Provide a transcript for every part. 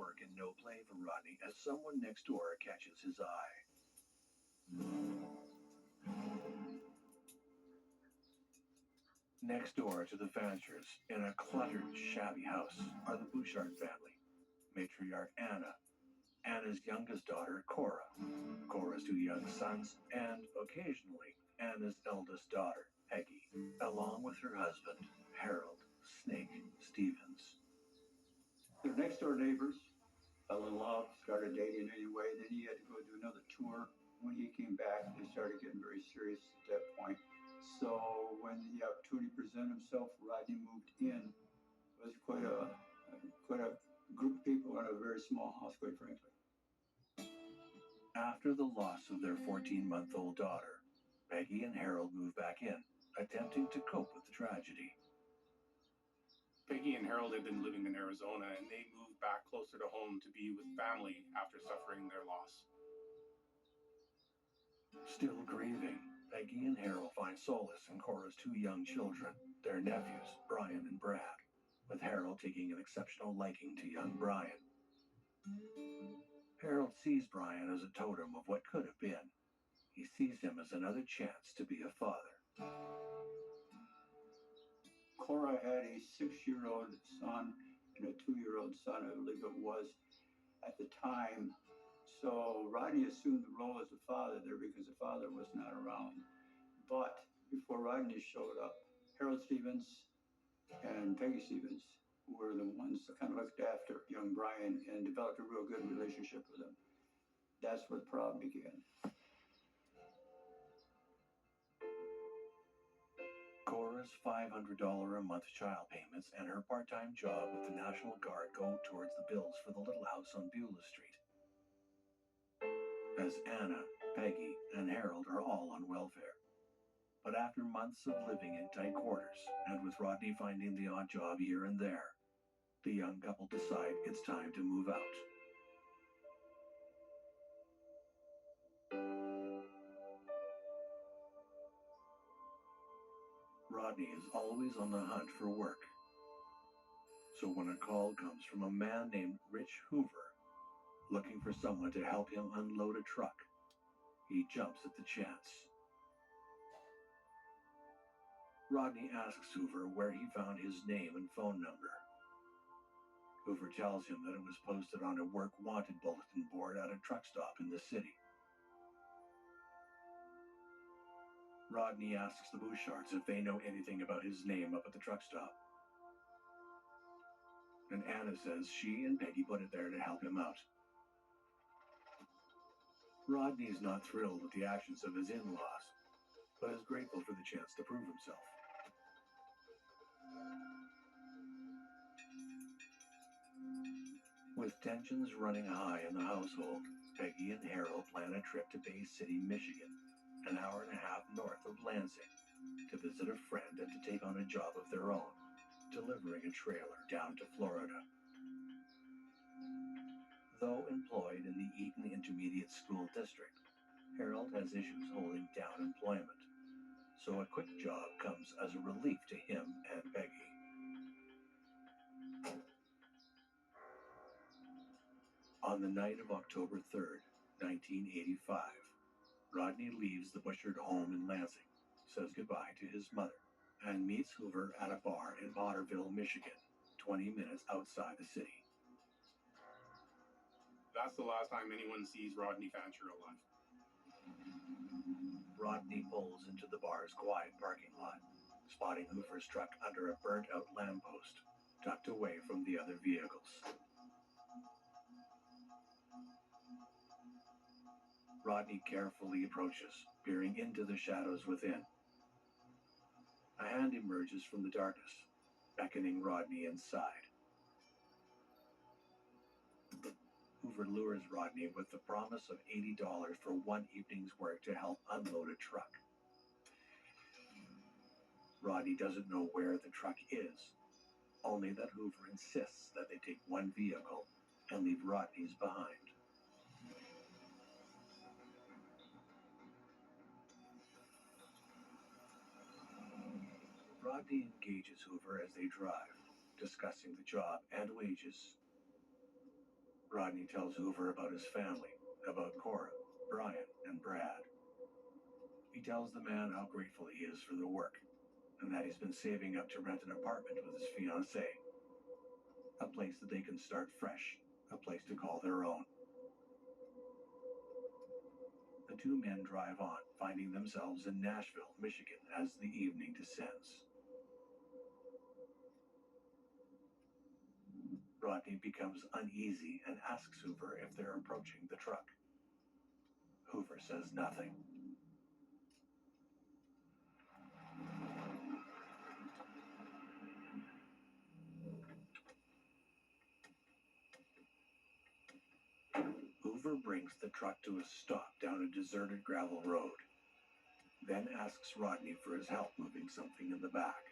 work and no play for Rodney as someone next door catches his eye. Next door to the Fanchers, in a cluttered, shabby house, are the Bouchard family. Matriarch Anna, Anna's youngest daughter, Cora, Cora's two young sons, and, occasionally, Anna's eldest daughter, Peggy, along with her husband, Harold Snake Stevens. They're next door neighbors. Fell in love, started dating anyway. Then he had to go do another tour. When he came back, they started getting very serious at that point. So when the opportunity presented himself, Rodney moved in. It was quite a group of people in a very small house, quite frankly. After the loss of their 14-month-old daughter, Peggy and Harold moved back in, attempting to cope with the tragedy. Peggy and Harold had been living in Arizona, and they moved back closer to home to be with family after suffering their loss. Still grieving, Peggy and Harold find solace in Cora's two young children, their nephews, Brian and Brad, with Harold taking an exceptional liking to young Brian. Harold sees Brian as a totem of what could have been. He sees him as another chance to be a father. Cora had a 6-year-old son and a 2-year-old son, I believe it was, at the time. So Rodney assumed the role as a father there because the father was not around. But before Rodney showed up, Harold Stevens and Peggy Stevens were the ones that kind of looked after young Brian and developed a real good relationship with him. That's where the problem began. Cora's $500 a month child payments and her part-time job with the National Guard go towards the bills for the little house on Beulah Street. As Anna, Peggy, and Harold are all on welfare. But after months of living in tight quarters, and with Rodney finding the odd job here and there, the young couple decide it's time to move out. Rodney is always on the hunt for work. So when a call comes from a man named Rich Hoover, looking for someone to help him unload a truck, he jumps at the chance. Rodney asks Hoover where he found his name and phone number. Hoover tells him that it was posted on a work wanted bulletin board at a truck stop in the city. Rodney asks the Bouchards if they know anything about his name up at the truck stop. And Anna says she and Peggy put it there to help him out. Rodney is not thrilled with the actions of his in-laws, but is grateful for the chance to prove himself. With tensions running high in the household, Peggy and Harold plan a trip to Bay City, Michigan, an hour and a half north of Lansing, to visit a friend and to take on a job of their own, delivering a trailer down to Florida. Though employed in the Eaton Intermediate School District, Harold has issues holding down employment, so a quick job comes as a relief to him and Peggy. On the night of October 3rd, 1985, Rodney leaves the Bouchard home in Lansing, says goodbye to his mother, and meets Hoover at a bar in Potterville, Michigan, 20 minutes outside the city. That's the last time anyone sees Rodney Fancher alive. Rodney pulls into the bar's quiet parking lot, spotting Hoover's truck under a burnt-out lamppost, tucked away from the other vehicles. Rodney carefully approaches, peering into the shadows within. A hand emerges from the darkness, beckoning Rodney inside. Hoover lures Rodney with the promise of $80 for one evening's work to help unload a truck. Rodney doesn't know where the truck is, only that Hoover insists that they take one vehicle and leave Rodney's behind. Rodney engages Hoover as they drive, discussing the job and wages. Rodney tells Hoover about his family, about Cora, Brian, and Brad. He tells the man how grateful he is for the work, and that he's been saving up to rent an apartment with his fiancée. A place that they can start fresh, a place to call their own. The two men drive on, finding themselves in Nashville, Michigan, as the evening descends. Rodney becomes uneasy and asks Hoover if they're approaching the truck. Hoover says nothing. Hoover brings the truck to a stop down a deserted gravel road, then asks Rodney for his help moving something in the back.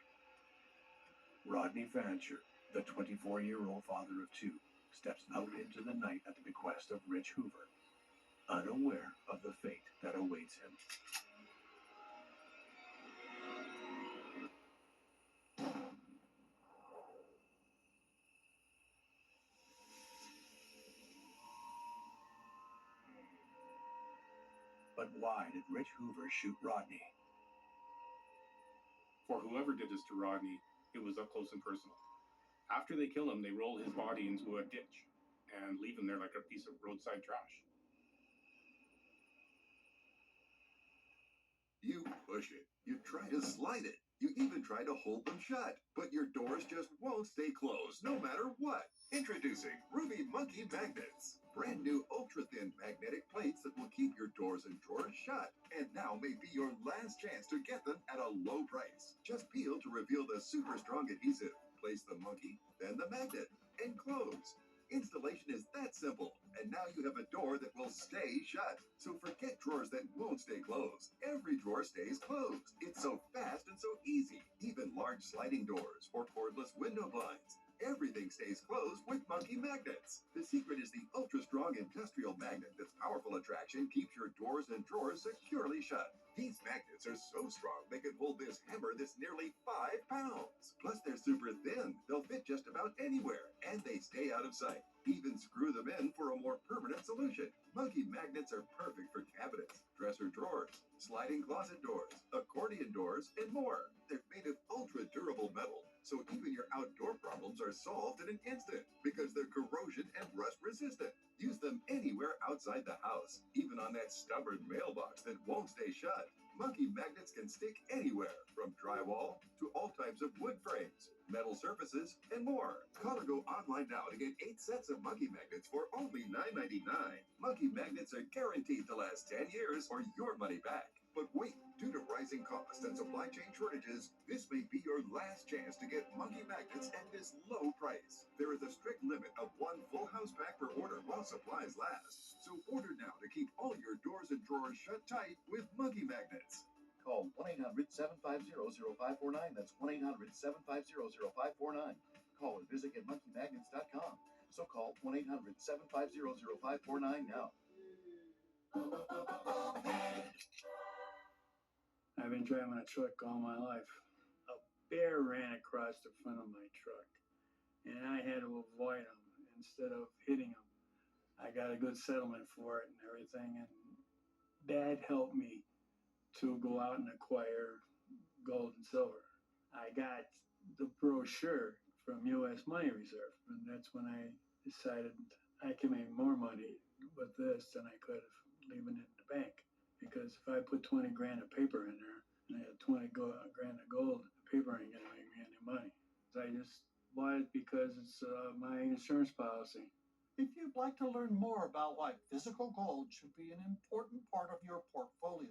Rodney Fancher, the 24-year-old father of two, steps out into the night at the bequest of Rich Hoover, unaware of the fate that awaits him. But why did Rich Hoover shoot Rodney? For whoever did this to Rodney, it was up close and personal. After they kill him, they roll his body into a ditch and leave him there like a piece of roadside trash. You push it. You try to slide it. You even try to hold them shut. But your doors just won't stay closed, no matter what. Introducing Ruby Monkey Magnets. Brand new ultra-thin magnetic plates that will keep your doors and drawers shut. And now may be your last chance to get them at a low price. Just peel to reveal the super strong adhesive. Place the monkey, then the magnet, and close. Installation is that simple, and now you have a door that will stay shut. So forget drawers that won't stay closed. Every drawer stays closed. It's so fast and so easy. Even large sliding doors or cordless window blinds. Everything stays closed with Monkey Magnets. The secret is the ultra-strong industrial magnet that's powerful attraction keeps your doors and drawers securely shut. These magnets are so strong they can hold this hammer that's nearly 5 pounds. Plus they're super thin. They'll fit just about anywhere, and they stay out of sight. Even screw them in for a more permanent solution. Monkey Magnets are perfect for cabinets, dresser drawers, sliding closet doors, accordion doors, and more. They're made of ultra-durable metal, so even your outdoor problems are solved in an instant because they're corrosion and rust resistant. Use them anywhere outside the house, even on that stubborn mailbox that won't stay shut. Monkey Magnets can stick anywhere, from drywall to all types of wood frames, metal surfaces, and more. Call or go online now to get 8 sets of Monkey Magnets for only $9.99. Monkey Magnets are guaranteed to last 10 years or your money back. But wait, due to rising costs and supply chain shortages, this may be your last chance to get Monkey Magnets at this low price. There is a strict limit of 1 full house pack per order while supplies last. So order now to keep all your doors and drawers shut tight with Monkey Magnets. Call 1-800-750-0549. That's 1-800-750-0549. Call or visit getmonkeymagnets.com. So call 1-800-750-0549 now. I've been driving a truck all my life. A bear ran across the front of my truck, and I had to avoid him instead of hitting him. I got a good settlement for it and everything, and Dad helped me to go out and acquire gold and silver. I got the brochure from U.S. Money Reserve, and that's when I decided I can make more money with this than I could have leaving it in the bank. Because if I put 20 grand of paper in there and I had 20 grand of gold, the paper ain't gonna make me any money. So I just bought it because it's my insurance policy. If you'd like to learn more about why physical gold should be an important part of your portfolio,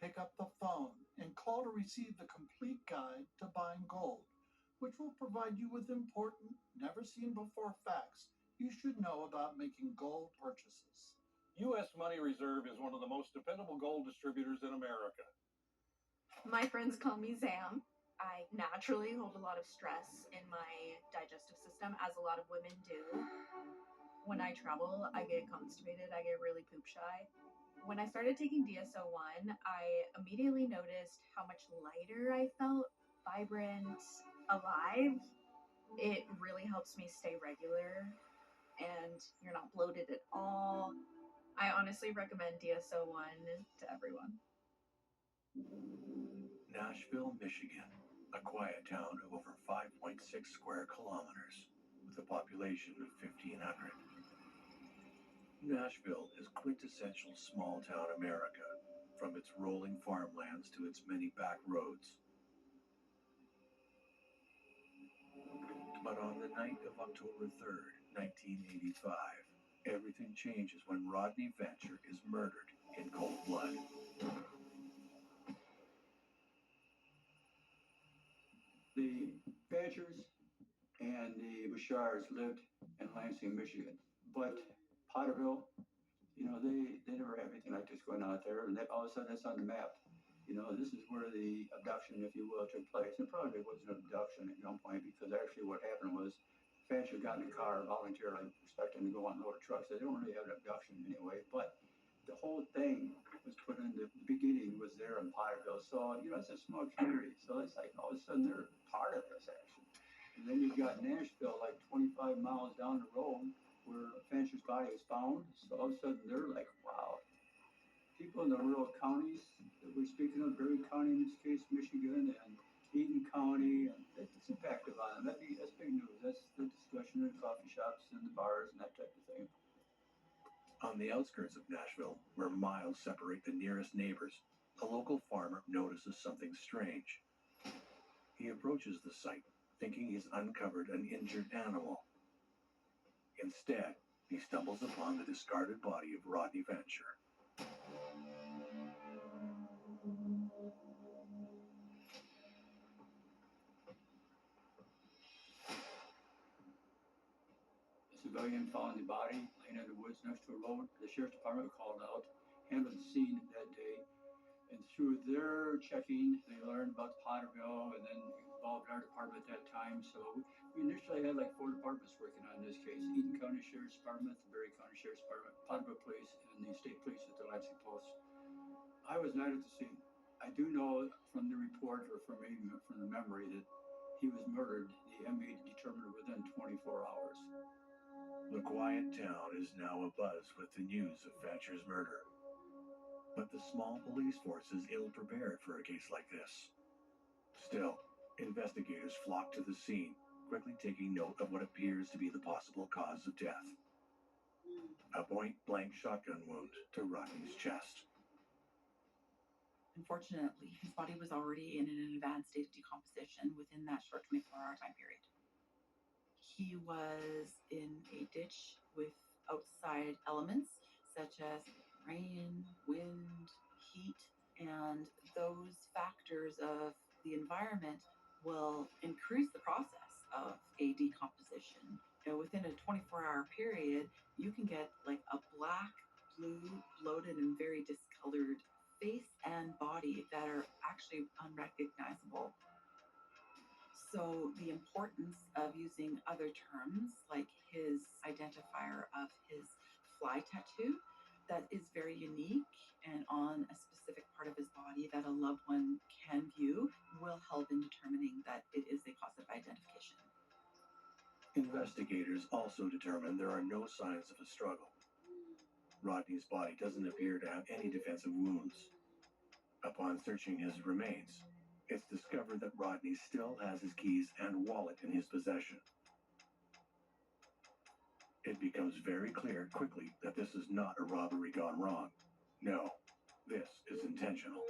pick up the phone and call to receive the complete guide to buying gold, which will provide you with important, never-seen-before facts you should know about making gold purchases. U.S. Money Reserve is one of the most dependable gold distributors in America. My friends call me Zam. I naturally hold a lot of stress in my digestive system, as a lot of women do. When I travel, I get constipated, I get really poop shy. When I started taking DSO-1, I immediately noticed how much lighter I felt, vibrant, alive. It really helps me stay regular, and and you're not bloated at all. I honestly recommend DSO1 to everyone. Nashville, Michigan, a quiet town of over 5.6 square kilometers with a population of 1,500. Nashville is quintessential small-town America, from its rolling farmlands to its many back roads. But on the night of October 3rd, 1985, everything changes when Rodney Venture is murdered in cold blood. The Badgers and the Bouchards lived in Lansing, Michigan, but Potterville, they never have anything like this going on out there, and then all of a sudden it's on the map. This is where the abduction, if you will, took place. And probably wasn't an abduction at one point, because actually what happened was Fancher got in the car voluntarily, expecting to go on load of trucks. They don't really have an abduction anyway, but the whole thing was put in the beginning was there in Potterville. So, it's a small community. So it's like all of a sudden they're part of this action. And then you've got Nashville, like 25 miles down the road, where Fancher's body was found. So all of a sudden they're like, wow. People in the rural counties that we're speaking of, Berry County in this case, Michigan, and Eaton County, and it's impacted on them. That's big news. That's the discussion in coffee shops and the bars and that type of thing. On the outskirts of Nashville, where miles separate the nearest neighbors, a local farmer notices something strange. He approaches the site, thinking he's uncovered an injured animal. Instead, he stumbles upon the discarded body of Rodney Venture. A civilian found the body laying in the woods next to a road. The sheriff's department called out, handled the scene that day, and through their checking, they learned about Potterville, and then involved our department at that time. So we initially had like 4 departments working on this case: Eaton County Sheriff's Department, the Berry County Sheriff's Department, Potterville Police, and the State Police at the Lansing Post. I was not at the scene. I do know from the report, or from the memory, that he was murdered. The ME determined within 24 hours. The quiet town is now abuzz with the news of Fancher's murder. But the small police force is ill-prepared for a case like this. Still, investigators flock to the scene, quickly taking note of what appears to be the possible cause of death. A point-blank shotgun wound to Rodney's chest. Unfortunately, his body was already in an advanced state of decomposition within that short 24-hour time period. He was in a ditch with outside elements such as rain, wind, heat, and those factors of the environment will increase the process of a decomposition. Within a 24-hour period, you can get like a black, blue, bloated, and very discolored face and body that are actually unrecognizable. So the importance of using other terms like his identifier of his fly tattoo, that is very unique and on a specific part of his body that a loved one can view, will help in determining that it is a positive identification. Investigators also determine there are no signs of a struggle. Rodney's body doesn't appear to have any defensive wounds. Upon searching his remains, it's discovered that Rodney still has his keys and wallet in his possession. It becomes very clear quickly that this is not a robbery gone wrong. No, this is intentional.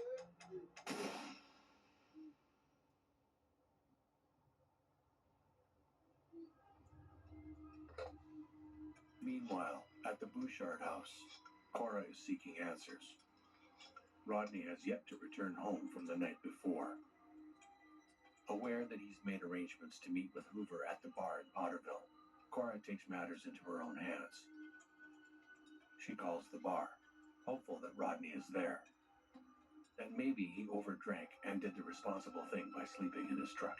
Meanwhile, at the Bouchard house, Cora is seeking answers. Rodney has yet to return home from the night before. Aware that he's made arrangements to meet with Hoover at the bar in Potterville, Cora takes matters into her own hands. She calls the bar, hopeful that Rodney is there. That maybe he overdrank and did the responsible thing by sleeping in his truck.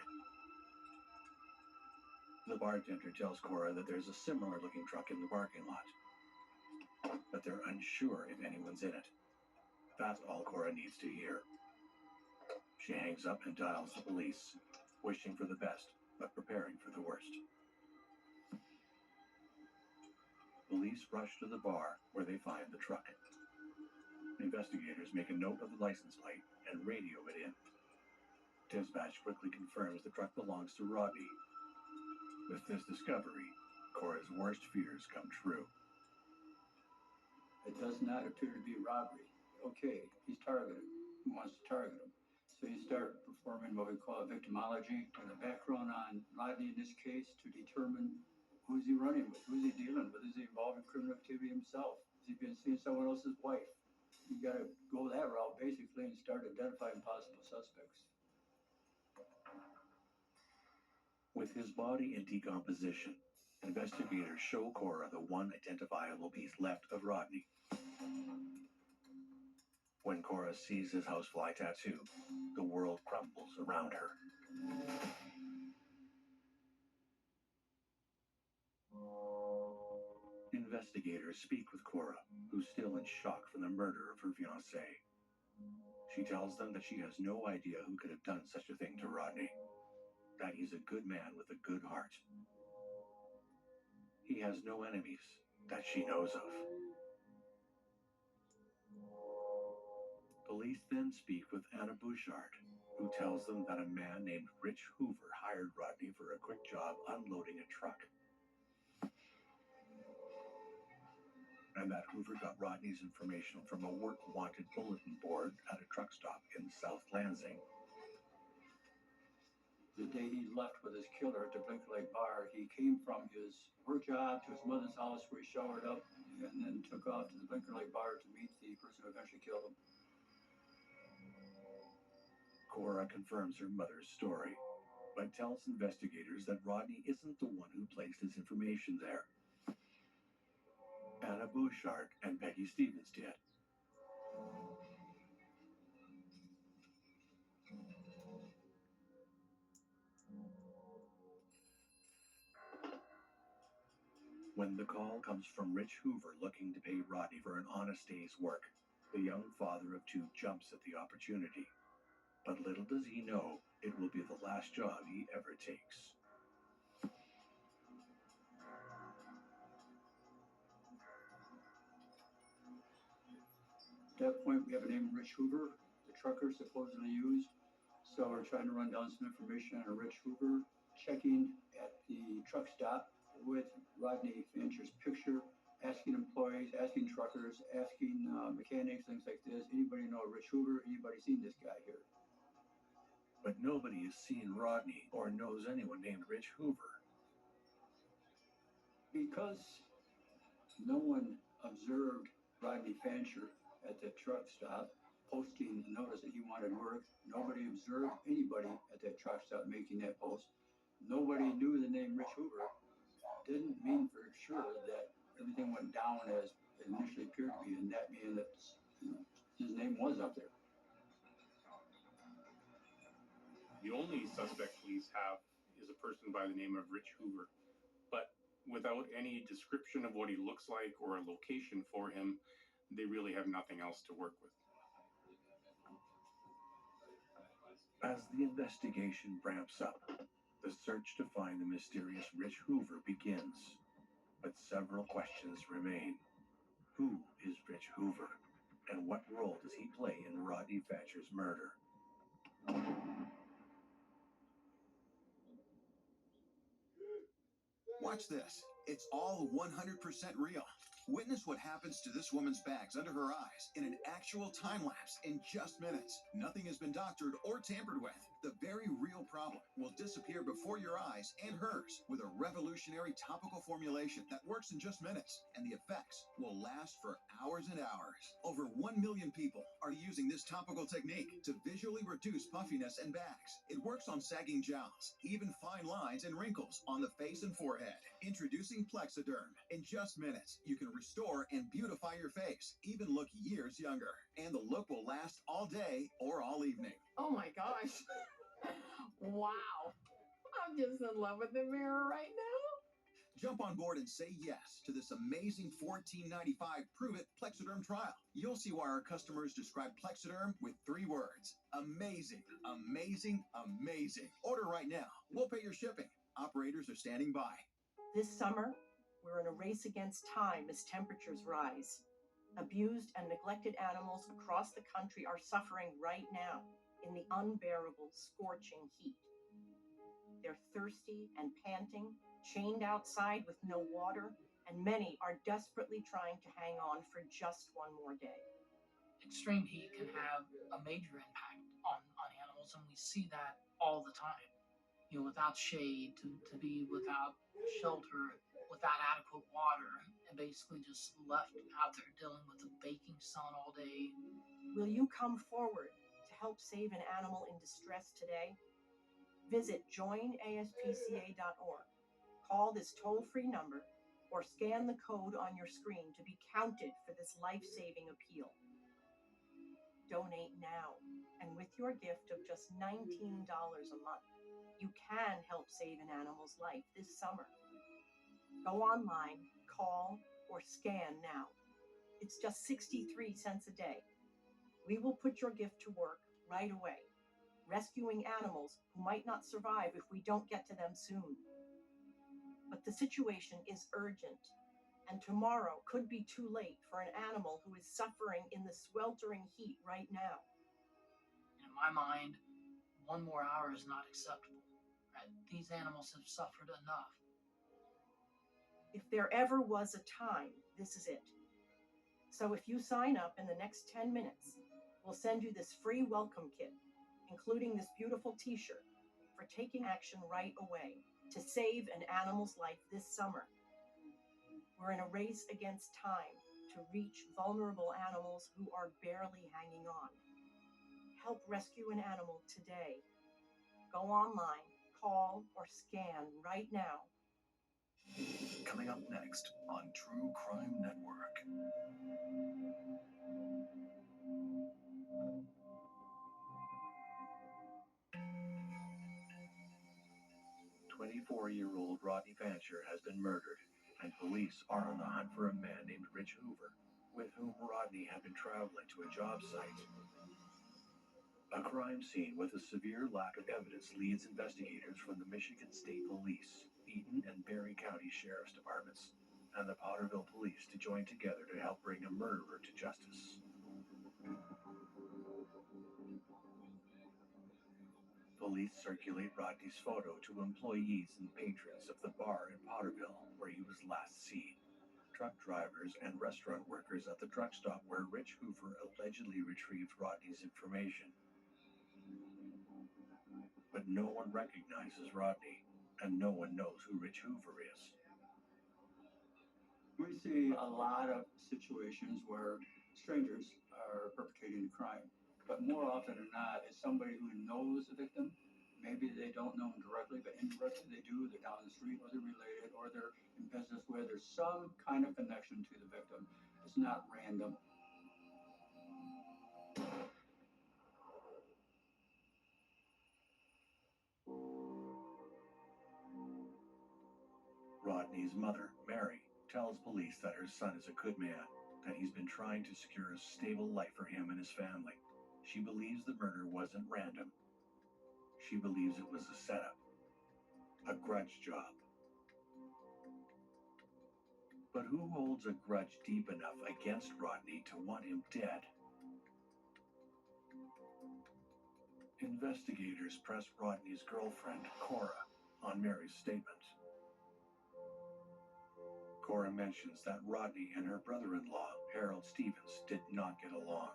The bartender tells Cora that there's a similar-looking truck in the parking lot, but they're unsure if anyone's in it. That's all Cora needs to hear. She hangs up and dials the police, wishing for the best, but preparing for the worst. Police rush to the bar where they find the truck. Investigators make a note of the license plate and radio it in. Dispatch quickly confirms the truck belongs to Rodney. With this discovery, Cora's worst fears come true. It does not appear to be robbery. Okay, he's targeted. Who wants to target him? So you start performing what we call victimology and a background on Rodney in this case to determine who's he running with, who's he dealing with, is he involved in criminal activity himself? Has he been seeing someone else's wife? You got to go that route basically and start identifying possible suspects. With his body in decomposition, investigators show Cora the one identifiable piece left of Rodney. When Cora sees his housefly tattoo, the world crumbles around her. Investigators speak with Cora, who's still in shock from the murder of her fiancé. She tells them that she has no idea who could have done such a thing to Rodney, that he's a good man with a good heart. He has no enemies that she knows of. Police then speak with Anna Bouchard, who tells them that a man named Rich Hoover hired Rodney for a quick job unloading a truck. And that Hoover got Rodney's information from a work-wanted bulletin board at a truck stop in South Lansing. The day he left with his killer at the Blinker Lake bar, he came from his work job to his mother's house where he showered up and then took off to the Blinker Lake bar to meet the person who eventually killed him. Cora confirms her mother's story, but tells investigators that Rodney isn't the one who placed his information there. Anna Bouchard and Peggy Stevens did. When the call comes from Rich Hoover looking to pay Rodney for an honest day's work, the young father of two jumps at the opportunity. But little does he know, it will be the last job he ever takes. At that point, we have a name, Rich Hoover, the trucker supposedly used. So we're trying to run down some information on Rich Hoover, checking at the truck stop with Rodney Fancher's picture, asking employees, asking truckers, asking mechanics, things like this. Anybody know Rich Hoover? Anybody seen this guy here? But nobody has seen Rodney or knows anyone named Rich Hoover. Because no one observed Rodney Fancher at the truck stop posting a notice that he wanted work. Nobody observed anybody at that truck stop making that post. Nobody knew the name Rich Hoover. Didn't mean for sure that everything went down as it initially appeared to be, and that meaning that his name was up there. The only suspect police have is a person by the name of Rich Hoover, but without any description of what he looks like or a location for him, they really have nothing else to work with. As the investigation ramps up, the search to find the mysterious Rich Hoover begins. But several questions remain. Who is Rich Hoover? And what role does he play in Rodney Fancher's murder? Watch this. It's all 100% real. Witness what happens to this woman's bags under her eyes in an actual time lapse in just minutes. Nothing has been doctored or tampered with. The very real problem will disappear before your eyes and hers with a revolutionary topical formulation that works in just minutes, and the effects will last for hours and hours. Over 1 million people are using this topical technique to visually reduce puffiness and bags. It works on sagging jowls, even fine lines and wrinkles on the face and forehead. Introducing Plexiderm. In just minutes, you can restore and beautify your face, even look years younger. And the look will last all day or all evening. Oh my gosh. Wow. I'm just in love with the mirror right now. Jump on board and say yes to this amazing $14.95 Prove It Plexiderm trial. You'll see why our customers describe Plexiderm with 3 words. Amazing, amazing, amazing. Order right now. We'll pay your shipping. Operators are standing by. This summer, We're in a race against time as temperatures rise. Abused and neglected animals across the country are suffering right now in the unbearable, scorching heat. They're thirsty and panting, chained outside with no water, and many are desperately trying to hang on for just one more day. Extreme heat can have a major impact on animals, and we see that all the time. You know, without shade, to be without shelter, without adequate water, and basically just left out there dealing with the baking sun all day. Will you come forward to help save an animal in distress today? Visit joinaspca.org. Call this toll-free number or scan the code on your screen to be counted for this life-saving appeal. Donate now, and with your gift of just $19 a month, you can help save an animal's life this summer. Go online, call, or scan now. It's just 63 cents a day. We will put your gift to work right away, rescuing animals who might not survive if we don't get to them soon. But the situation is urgent, and tomorrow could be too late for an animal who is suffering in the sweltering heat right now. In my mind, one more hour is not acceptable. Right? These animals have suffered enough. If there ever was a time, this is it. So if you sign up in the next 10 minutes, we'll send you this free welcome kit, including this beautiful t-shirt for taking action right away to save an animal's life this summer. We're in a race against time to reach vulnerable animals who are barely hanging on. Help rescue an animal today. Go online, call, or scan right now. Coming up next on True Crime Network. 24-year-old Rodney Fancher has been murdered, and police are on the hunt for a man named Rich Hoover, with whom Rodney had been traveling to a job site. A crime scene with a severe lack of evidence leads investigators from the Michigan State Police, Eaton and Barry County Sheriff's Departments, and the Potterville Police to join together to help bring a murderer to justice. Police circulate Rodney's photo to employees and patrons of the bar in Potterville where he was last seen, truck drivers and restaurant workers at the truck stop where Rich Hoover allegedly retrieved Rodney's information. But no one recognizes Rodney, and no one knows who Rich Hoover is. We see a lot of situations where strangers are perpetrating a crime, but more often than not, it's somebody who knows the victim. Maybe they don't know him directly, but indirectly they do. They're down the street, or they're related, or they're in business where there's some kind of connection to the victim. It's not random. Rodney's mother, Mary, tells police that her son is a good man, that he's been trying to secure a stable life for him and his family. She believes the murder wasn't random. She believes it was a setup, a grudge job. But who holds a grudge deep enough against Rodney to want him dead? Investigators press Rodney's girlfriend, Cora, on Mary's statement. Cora mentions that Rodney and her brother-in-law, Harold Stevens, did not get along,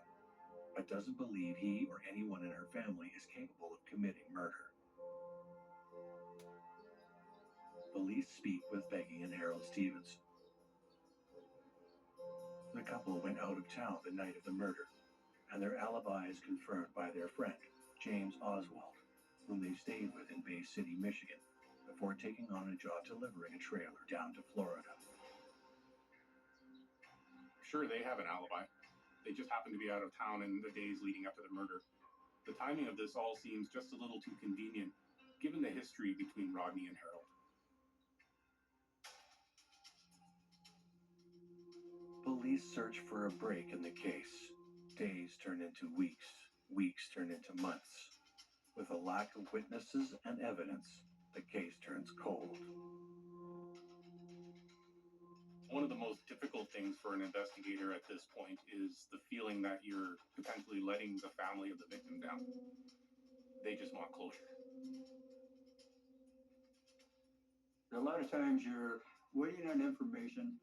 but doesn't believe he or anyone in her family is capable of committing murder. Police speak with Peggy and Harold Stevens. The couple went out of town the night of the murder, and their alibi is confirmed by their friend, James Oswald, whom they stayed with in Bay City, Michigan, before taking on a job delivering a trailer down to Florida. Sure, they have an alibi. They just happen to be out of town in the days leading up to the murder. The timing of this all seems just a little too convenient, given the history between Rodney and Harold. Police search for a break in the case. Days turn into weeks, weeks turn into months. With a lack of witnesses and evidence, the case turns cold. One of the most difficult things for an investigator at this point is the feeling that you're potentially letting the family of the victim down. They just want closure. A lot of times you're waiting on information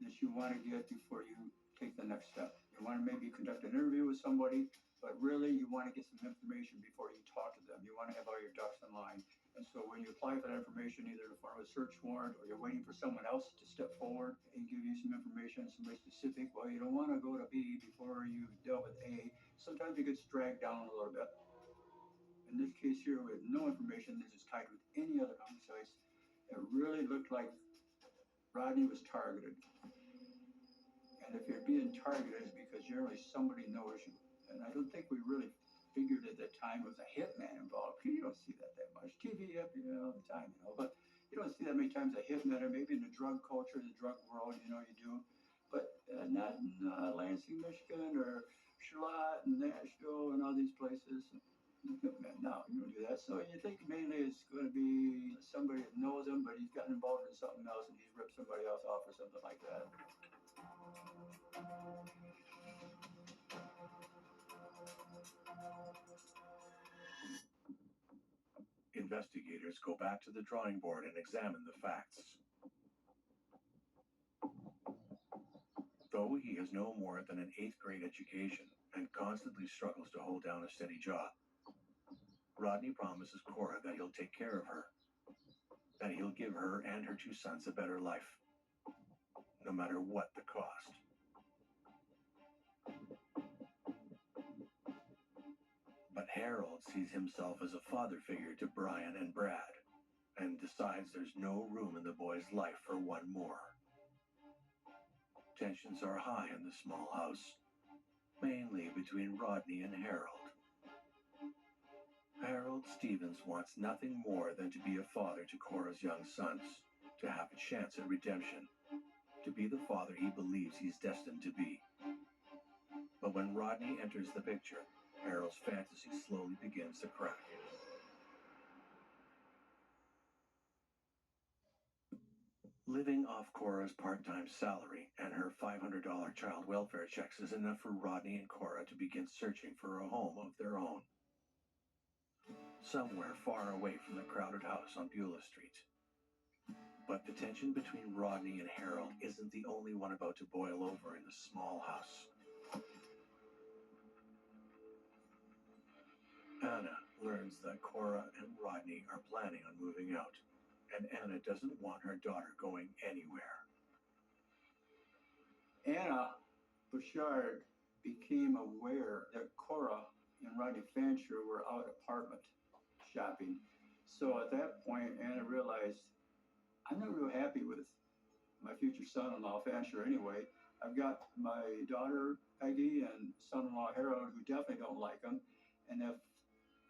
that you want to get before you take the next step. You want to maybe conduct an interview with somebody, but really you want to get some information before you talk to them. You want to have all your ducks in line. And so when you apply for that information, either in the form of a search warrant or you're waiting for someone else to step forward and give you some information, somebody specific, well, you don't want to go to B before you've dealt with A. Sometimes it gets dragged down a little bit. In this case here, we have no information that is tied with any other homicides. It really looked like Rodney was targeted. And if you're being targeted, it's because generally somebody knows you. And I don't think we really figured at the time it was a hitman involved. You don't see that much. TV up, all the time, but you don't see that many times a hitman, or maybe in the drug culture, the drug world, you do. But not in Lansing, Michigan, or Charlotte and Nashville and all these places. No, you don't do that. So you think mainly it's going to be somebody that knows him, but he's gotten involved in something else and he's ripped somebody else off or something like that. Investigators go back to the drawing board and examine the facts. Though he has no more than an 8th grade education and constantly struggles to hold down a steady job, Rodney promises Cora that he'll take care of her, that he'll give her and her 2 sons a better life, no matter what the cost. But Harold sees himself as a father figure to Brian and Brad, and decides there's no room in the boy's life for one more. Tensions are high in the small house, mainly between Rodney and Harold. Harold Stevens wants nothing more than to be a father to Cora's young sons, to have a chance at redemption, to be the father he believes he's destined to be. But when Rodney enters the picture, Harold's fantasy slowly begins to crack. Living off Cora's part-time salary and her $500 child welfare checks is enough for Rodney and Cora to begin searching for a home of their own, somewhere far away from the crowded house on Beulah Street. But the tension between Rodney and Harold isn't the only one about to boil over in the small house. Anna learns that Cora and Rodney are planning on moving out, and Anna doesn't want her daughter going anywhere. Anna Bouchard became aware that Cora and Rodney Fancher were out apartment shopping. So at that point, Anna realized, I'm not real happy with my future son-in-law Fancher anyway. I've got my daughter Peggy and son-in-law Harold who definitely don't like him. And if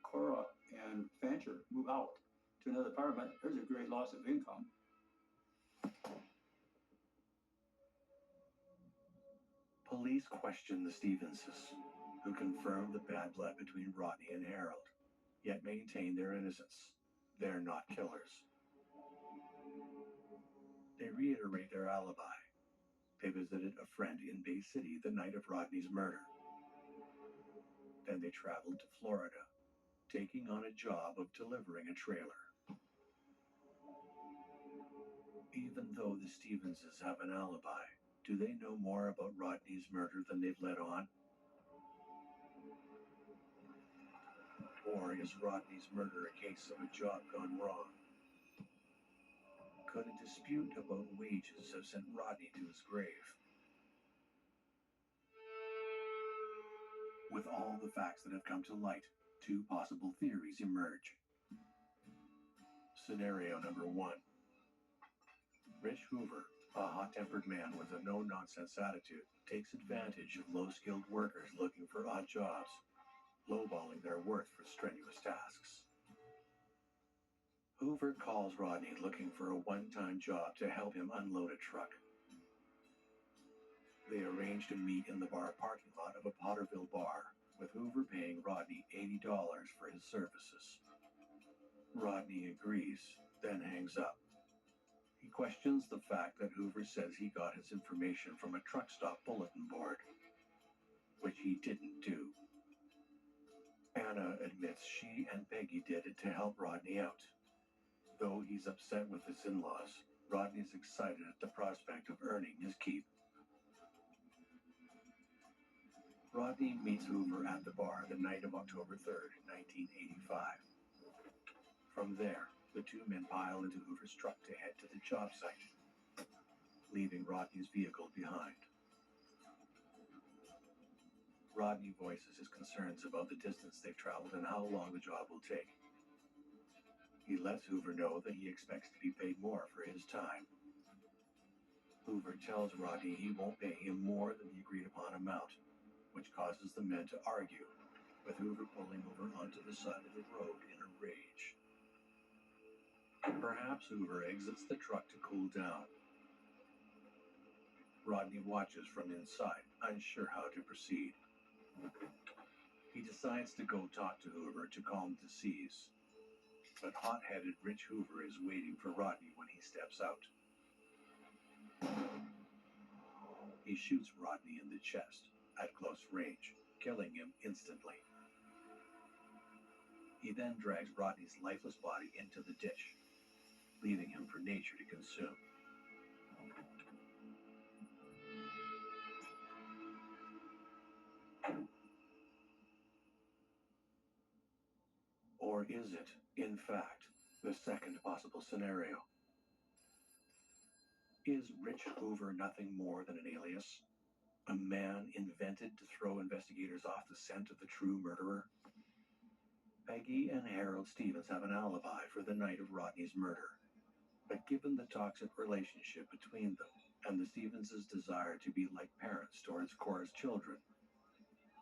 Cora and Fancher move out to another apartment, there's a great loss of income. Police question the Stevenses, who confirm the bad blood between Rodney and Harold, yet maintain their innocence. They're not killers. They reiterate their alibi. They visited a friend in Bay City the night of Rodney's murder. Then they traveled to Florida, taking on a job of delivering a trailer. Even though the Stevenses have an alibi, do they know more about Rodney's murder than they've let on? Or is Rodney's murder a case of a job gone wrong? Could a dispute about wages have sent Rodney to his grave? With all the facts that have come to light, 2 possible theories emerge. Scenario number 1. Rich Hoover, a hot-tempered man with a no-nonsense attitude, takes advantage of low-skilled workers looking for odd jobs, lowballing their worth for strenuous tasks. Hoover calls Rodney looking for a one-time job to help him unload a truck. They arrange to meet in the bar parking lot of a Potterville bar, with Hoover paying Rodney $80 for his services. Rodney agrees, then hangs up. He questions the fact that Hoover says he got his information from a truck stop bulletin board, which he didn't do. Anna admits she and Peggy did it to help Rodney out. Though he's upset with his in-laws, Rodney's excited at the prospect of earning his keep. Rodney meets Hoover at the bar the night of October 3rd, 1985. From there, the two men pile into Hoover's truck to head to the job site, leaving Rodney's vehicle behind. Rodney voices his concerns about the distance they've traveled and how long the job will take. He lets Hoover know that he expects to be paid more for his time. Hoover tells Rodney he won't pay him more than the agreed upon amount, which causes the men to argue, with Hoover pulling over onto the side of the road in a rage. Perhaps Hoover exits the truck to cool down. Rodney watches from inside, unsure how to proceed. He decides to go talk to Hoover to calm the seas, but hot-headed Rich Hoover is waiting for Rodney when he steps out. He shoots Rodney in the chest at close range, killing him instantly. He then drags Rodney's lifeless body into the ditch, leaving him for nature to consume. Or is it, in fact, the second possible scenario? Is Rich Hoover nothing more than an alias? A man invented to throw investigators off the scent of the true murderer? Peggy and Harold Stevens have an alibi for the night of Rodney's murder. But given the toxic relationship between them and the Stevens' desire to be like parents towards Cora's children,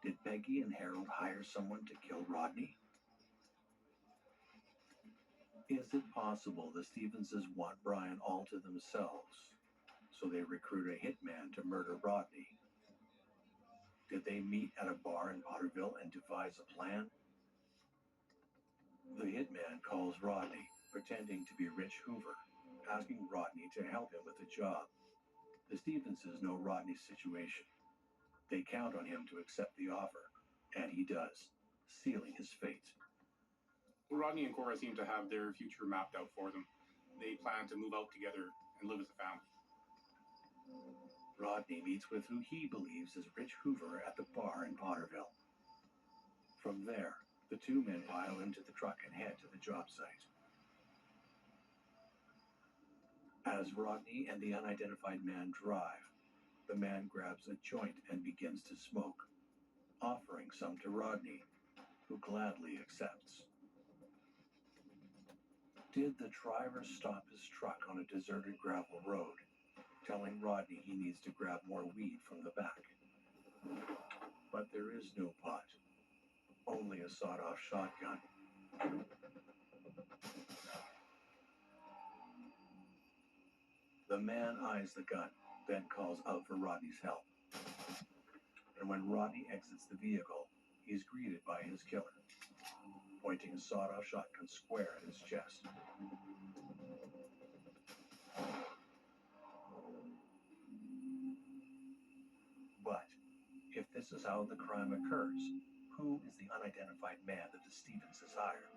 did Peggy and Harold hire someone to kill Rodney? Is it possible the Stevenses want Brian all to themselves, so they recruit a hitman to murder Rodney? Did they meet at a bar in Potterville and devise a plan? The hitman calls Rodney, pretending to be Rich Hoover, asking Rodney to help him with the job. The Stevenses know Rodney's situation. They count on him to accept the offer, and he does, sealing his fate. Rodney and Cora seem to have their future mapped out for them. They plan to move out together and live as a family. Rodney meets with who he believes is Rich Hoover at the bar in Potterville. From there, the two men pile into the truck and head to the job site. As Rodney and the unidentified man drive, the man grabs a joint and begins to smoke, offering some to Rodney, who gladly accepts. Did the driver stop his truck on a deserted gravel road, telling Rodney he needs to grab more weed from the back? But there is no pot, only a sawed-off shotgun. The man eyes the gun, then calls out for Rodney's help. And when Rodney exits the vehicle, he's greeted by his killer, pointing a sawed-off shotgun square at his chest. But if this is how the crime occurs, who is the unidentified man that the Stevenses hired?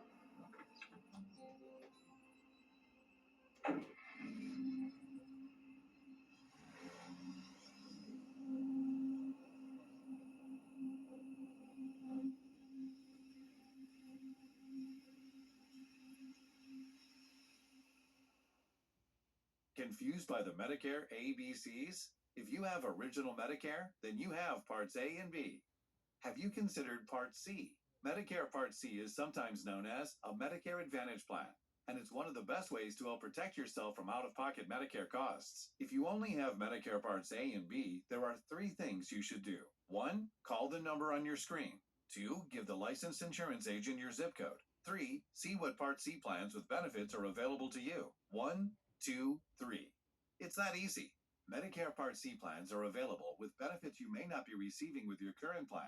Confused by the Medicare ABCs? If you have Original Medicare, then you have Parts A and B. Have you considered Part C? Medicare Part C is sometimes known as a Medicare Advantage plan, and it's one of the best ways to help protect yourself from out-of-pocket Medicare costs. If you only have Medicare Parts A and B, there are 3 things you should do. 1. Call the number on your screen. 2. Give the licensed insurance agent your zip code. 3. See what Part C plans with benefits are available to you. 1, 2, 3. It's that easy. Medicare Part C plans are available with benefits you may not be receiving with your current plan.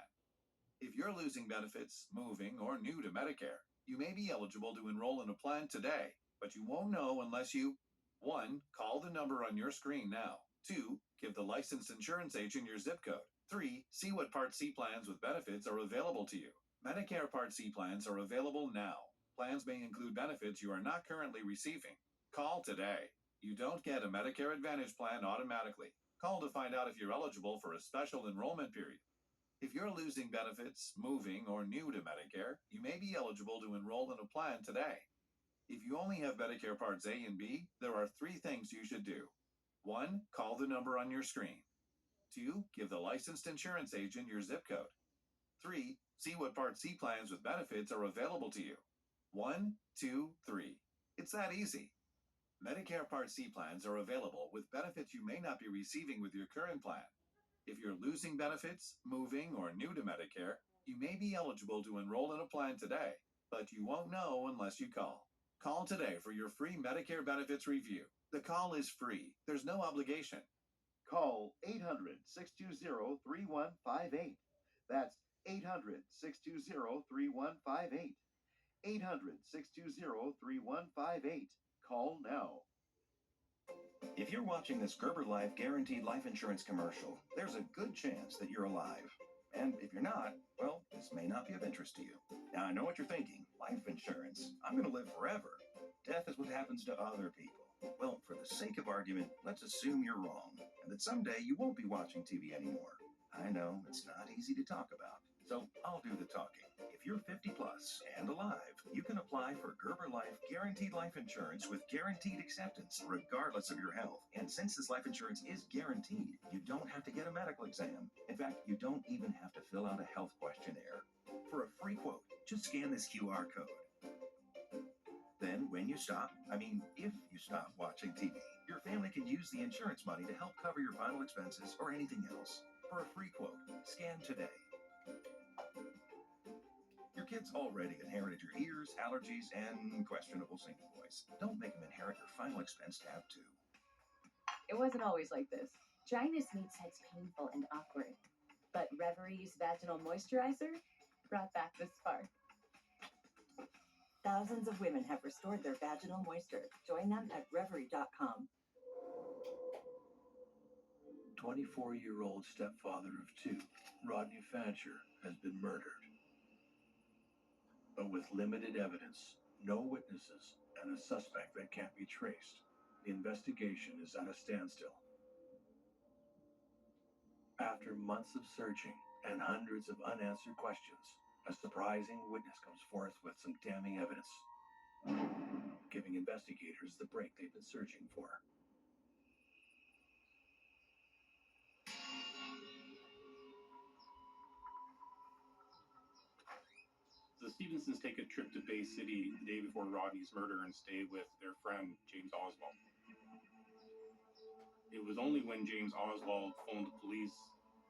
If you're losing benefits, moving, or new to Medicare, you may be eligible to enroll in a plan today, but you won't know unless you 1. Call the number on your screen now. 2. Give the licensed insurance agent your zip code. 3. See what Part C plans with benefits are available to you. Medicare Part C plans are available now. Plans may include benefits you are not currently receiving. Call today. You don't get a Medicare Advantage plan automatically. Call to find out if you're eligible for a special enrollment period. If you're losing benefits, moving, or new to Medicare, you may be eligible to enroll in a plan today. If you only have Medicare Parts A and B, there are 3 things you should do. 1. Call the number on your screen. 2. Give the licensed insurance agent your zip code. 3. See what Part C plans with benefits are available to you. 1, 2, 3. It's that easy. Medicare Part C plans are available with benefits you may not be receiving with your current plan. If you're losing benefits, moving, or new to Medicare, you may be eligible to enroll in a plan today, but you won't know unless you call. Call today for your free Medicare benefits review. The call is free. There's no obligation. Call 800-620-3158. That's 800-620-3158. 800-620-3158. Call now. If you're watching this Gerber Life Guaranteed Life Insurance commercial, there's a good chance that you're alive. And if you're not, well, this may not be of interest to you. Now, I know what you're thinking. Life insurance? I'm going to live forever. Death is what happens to other people. Well, for the sake of argument, let's assume you're wrong, and that someday you won't be watching TV anymore. I know, it's not easy to talk about, so I'll do the talking. If you're 50 plus and alive, you can apply for Gerber Life Guaranteed Life Insurance with guaranteed acceptance, regardless of your health. And since this life insurance is guaranteed, you don't have to get a medical exam. In fact, you don't even have to fill out a health questionnaire. For a free quote, just scan this QR code. Then, when you stop, if you stop watching TV, your family can use the insurance money to help cover your final expenses or anything else. For a free quote, scan today. Your kids already inherited your ears, allergies, and questionable singing voice. Don't make them inherit your final expense tab, too. It wasn't always like this. Dryness made sex painful and awkward. But Reverie's vaginal moisturizer brought back the spark. Thousands of women have restored their vaginal moisture. Join them at Reverie.com. 24-year-old stepfather of 2, Rodney Fancher, has been murdered. But with limited evidence, no witnesses, and a suspect that can't be traced, the investigation is at a standstill. After months of searching and hundreds of unanswered questions, a surprising witness comes forth with some damning evidence, giving investigators the break they've been searching for. The Stevensons take a trip to Bay City the day before Rodney's murder and stay with their friend, James Oswald. It was only when James Oswald phoned the police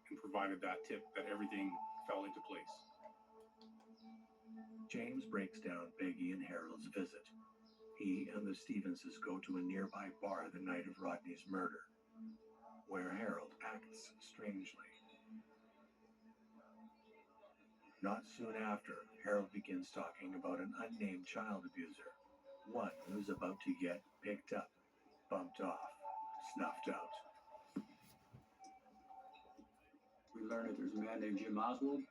and provided that tip that everything fell into place. James breaks down Peggy and Harold's visit. He and the Stevenses go to a nearby bar the night of Rodney's murder, where Harold acts strangely. Not soon after, Harold begins talking about an unnamed child abuser, one who's about to get picked up, bumped off, snuffed out. We learn that there's a man named Jim Oswald,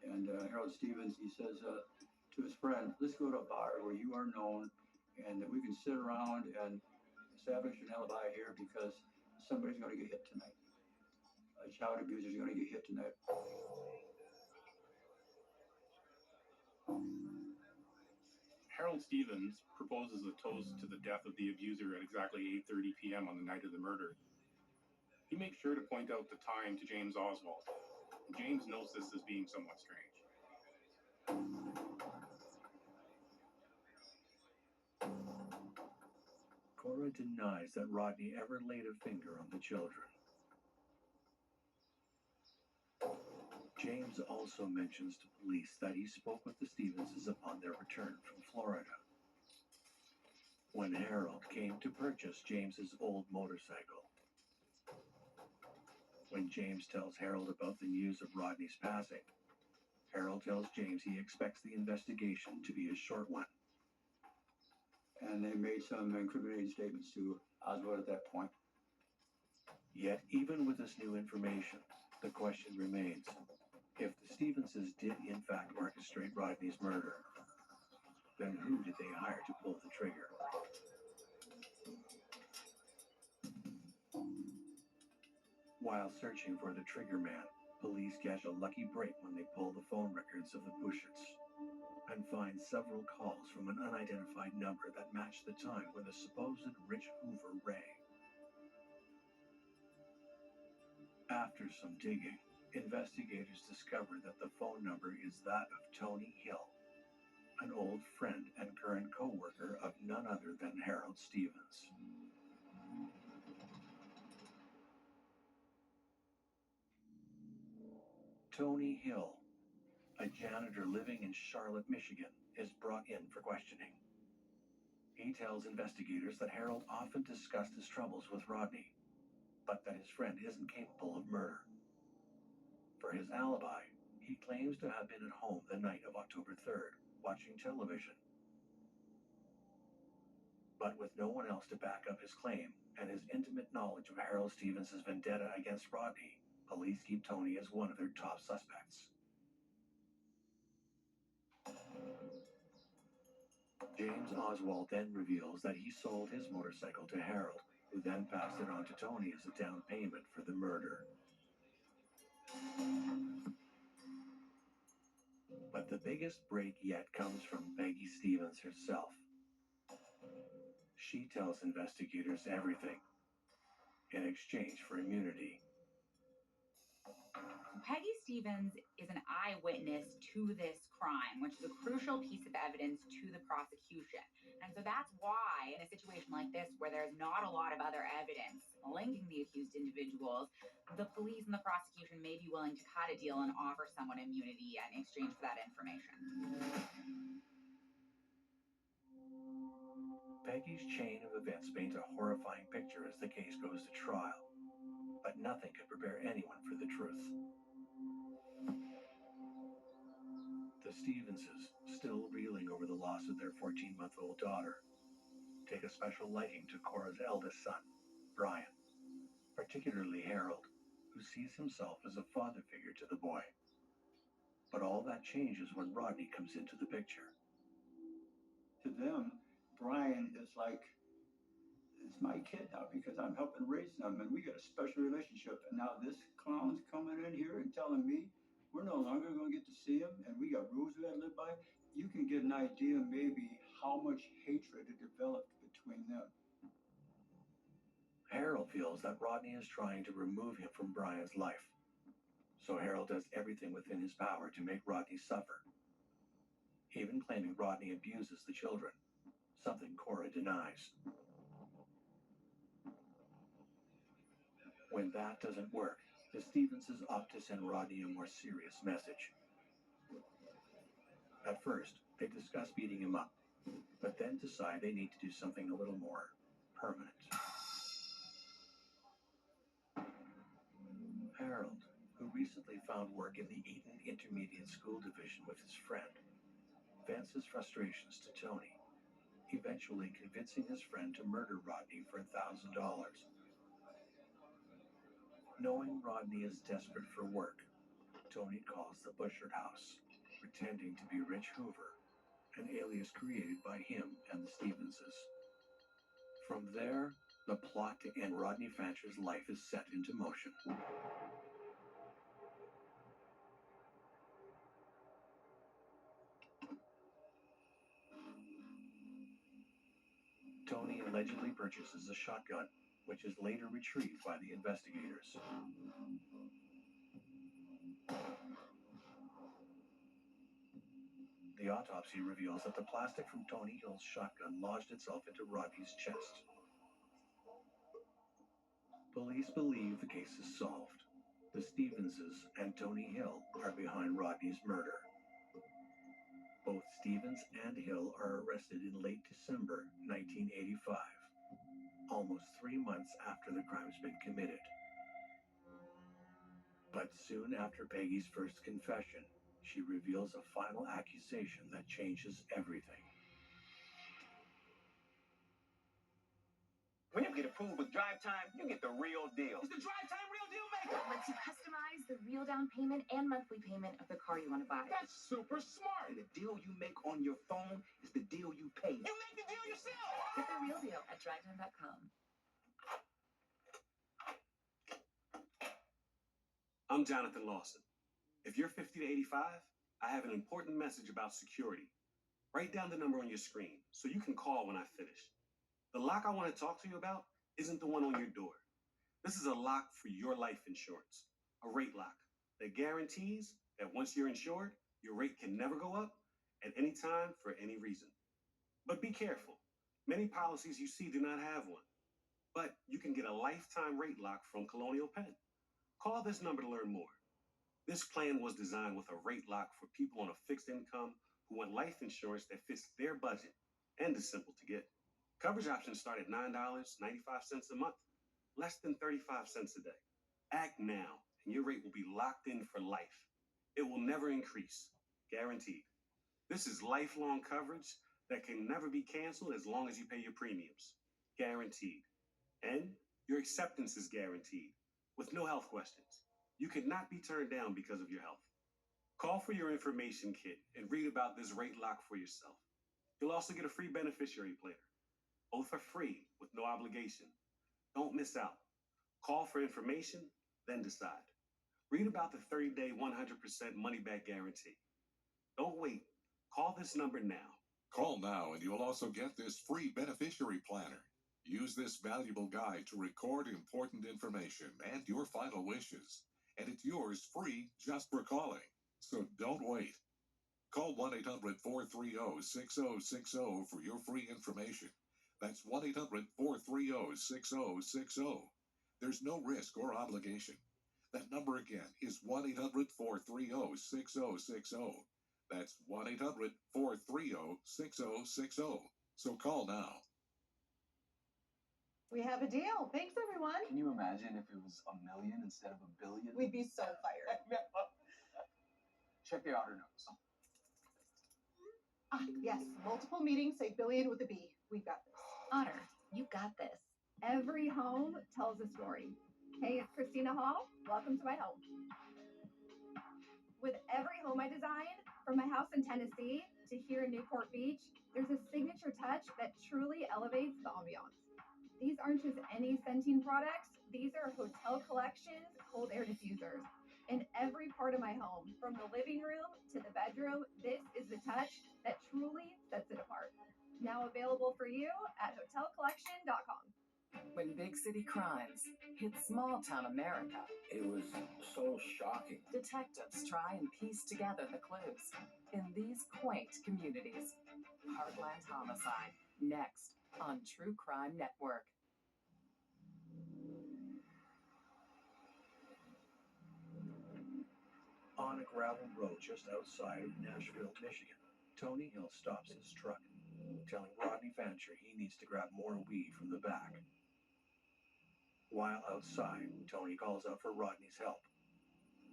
and Harold Stevens, he says to his friend, let's go to a bar where you are known and that we can sit around and establish an alibi here because somebody's going to get hit tonight. A child abuser is going to get hit tonight. Harold Stevens proposes a toast to the death of the abuser at exactly 8:30 p.m. on the night of the murder. He makes sure to point out the time to James Oswald. James notes this as being somewhat strange. Cora denies that Rodney ever laid a finger on the children. James also mentions to police that he spoke with the Stevenses upon their return from Florida, when Harold came to purchase James's old motorcycle. When James tells Harold about the news of Rodney's passing, Harold tells James he expects the investigation to be a short one. and they made some incriminating statements to Oswald at that point. Yet, even with this new information, the question remains, if the Stevenses did in fact orchestrate Rodney's murder, then who did they hire to pull the trigger? While searching for the trigger man, police catch a lucky break when they pull the phone records of the Bushards and find several calls from an unidentified number that match the time when the supposed Rich Hoover rang. After some digging, investigators discover that the phone number is that of Tony Hill, an old friend and current co-worker of none other than Harold Stevens. Tony Hill, a janitor living in Charlotte, Michigan, is brought in for questioning. He tells investigators that Harold often discussed his troubles with Rodney, but that his friend isn't capable of murder. For his alibi, he claims to have been at home the night of October 3rd, watching television. But with no one else to back up his claim, and his intimate knowledge of Harold Stevens' vendetta against Rodney, police keep Tony as one of their top suspects. James Oswald then reveals that he sold his motorcycle to Harold, who then passed it on to Tony as a down payment for the murder. But the biggest break yet comes from Peggy Stevens herself. She tells investigators everything in exchange for immunity. Peggy Stevens is an eyewitness to this crime, which is a crucial piece of evidence to the prosecution. And so that's why, in a situation like this, where there's not a lot of other evidence linking the accused individuals, the police and the prosecution may be willing to cut a deal and offer someone immunity in exchange for that information. Peggy's chain of events paints a horrifying picture as the case goes to trial, but nothing could prepare anyone for the truth. The Stevenses, still reeling over the loss of their 14-month-old daughter, take a special liking to Cora's eldest son, Brian, particularly Harold, who sees himself as a father figure to the boy. But all that changes when Rodney comes into the picture. To them, Brian is like, it's my kid now because I'm helping raise them, and we got a special relationship. And now this clown's coming in here and telling me we're no longer going to get to see him, and we got rules we got to live by. You can get an idea maybe how much hatred had developed between them. Harold feels that Rodney is trying to remove him from Brian's life. So Harold does everything within his power to make Rodney suffer, even claiming Rodney abuses the children, something Cora denies. When that doesn't work, the Stevenses opt to send Rodney a more serious message. At first, they discuss beating him up, but then decide they need to do something a little more permanent. Harold, who recently found work in the Eaton Intermediate School Division with his friend, vents his frustrations to Tony, eventually convincing his friend to murder Rodney for $1,000. Knowing Rodney is desperate for work, Tony calls the Bushard house, pretending to be Rich Hoover, an alias created by him and the Stevenses. From there, the plot to end Rodney Fancher's life is set into motion. Tony allegedly purchases a shotgun, which is later retrieved by the investigators. The autopsy reveals that the plastic from Tony Hill's shotgun lodged itself into Rodney's chest. Police believe the case is solved. The Stevenses and Tony Hill are behind Rodney's murder. Both Stevens and Hill are arrested in late December 1985, almost 3 months after the crime's been committed. But soon after Peggy's first confession, she reveals a final accusation that changes everything. When you get approved with Drive Time, you get the real deal. It's the Drive Time Real Deal Maker. It lets you customize the real down payment and monthly payment of the car you want to buy. That's super smart. And the deal you make on your phone is the deal you pay. You make the deal yourself. Get the real deal at drivetime.com. I'm Jonathan Lawson. If you're 50 to 85, I have an important message about security. Write down the number on your screen so you can call when I finish. The lock I want to talk to you about isn't the one on your door. This is a lock for your life insurance, a rate lock that guarantees that once you're insured, your rate can never go up at any time for any reason. But be careful. Many policies you see do not have one, but you can get a lifetime rate lock from Colonial Penn. Call this number to learn more. This plan was designed with a rate lock for people on a fixed income who want life insurance that fits their budget and is simple to get. Coverage options start at $9.95 a month, less than 35 cents a day. Act now, and your rate will be locked in for life. It will never increase, guaranteed. This is lifelong coverage that can never be canceled as long as you pay your premiums, guaranteed. And your acceptance is guaranteed, with no health questions. You cannot be turned down because of your health. Call for your information kit and read about this rate lock for yourself. You'll also get a free beneficiary planner. Both are free with no obligation. Don't miss out. Call for information, then decide. Read about the 30-day 100% money-back guarantee. Don't wait. Call this number now. Call now and you'll also get this free beneficiary planner. Use this valuable guide to record important information and your final wishes. And it's yours free just for calling. So don't wait. Call 1-800-430-6060 for your free information. That's 1-800-430-6060. There's no risk or obligation. That number again is 1-800-430-6060. That's 1-800-430-6060. So call now. We have a deal. Thanks, everyone. Can you imagine if it was a million instead of a billion? We'd be so fired. Check the outer notes. Yes, multiple meetings say billion with a B. We've got this. Otter, you got this. Every home tells a story. Hey, it's Christina Hall. Welcome to my home. With every home I design, from my house in Tennessee to here in Newport Beach, there's a signature touch that truly elevates the ambiance. These aren't just any Centene products. These are Hotel Collections cold air diffusers. In every part of my home, from the living room to the bedroom, this is the touch that truly sets it apart. Now available for you at hotelcollection.com. When big city crimes hit small town America, It was so shocking. detectives try and piece together the clues in these quaint communities. Heartland Homicide, next on True Crime Network. On a gravel road just outside of Nashville, Michigan, Tony Hill stops his truck, telling Rodney Fancher he needs to grab more weed from the back. While outside, Tony calls out for Rodney's help.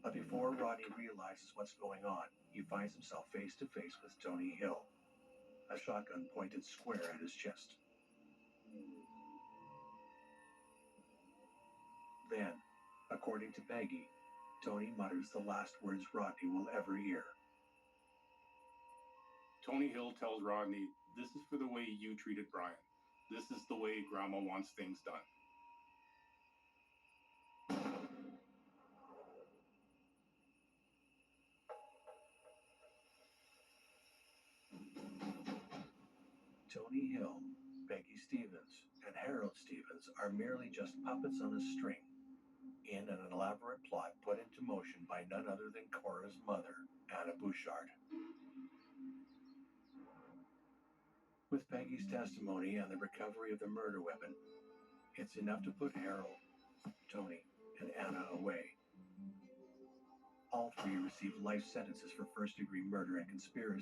But before Rodney realizes what's going on, he finds himself face to face with Tony Hill, a shotgun pointed square at his chest. Then, according to Peggy, Tony mutters the last words Rodney will ever hear. Tony Hill tells Rodney, "This is for the way you treated Brian. This is the way Grandma wants things done." Tony Hill, Peggy Stevens, and Harold Stevens are merely just puppets on a string in an elaborate plot put into motion by none other than Cora's mother, Anna Bouchard. With Peggy's testimony and the recovery of the murder weapon, it's enough to put Harold, Tony, and Anna away. All three received life sentences for first-degree murder and conspiracy.